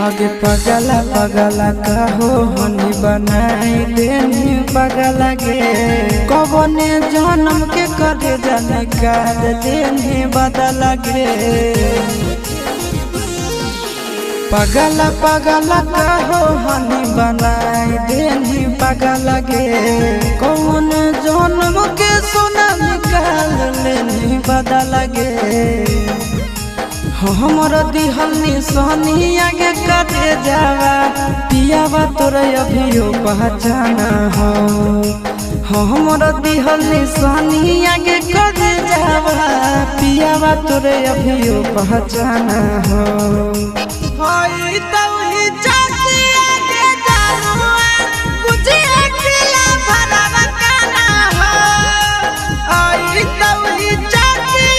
आगे पगला पगला कहो हनी बनाई देनी पगला गे कबने जन्म के करे जाने काल देनी बदला गे पगला पगला कहो हनी बनाई देनी पगला गे कौन जन्म के सोना निकाल लेनी बदला गे हमर दिहल निशानी आगे कटे जावा पियावा तोरे अभियो पहचाना हो हमर दिहल निशानी आगे कटे जावा पियावा तोरे अभियो पहचाना हो।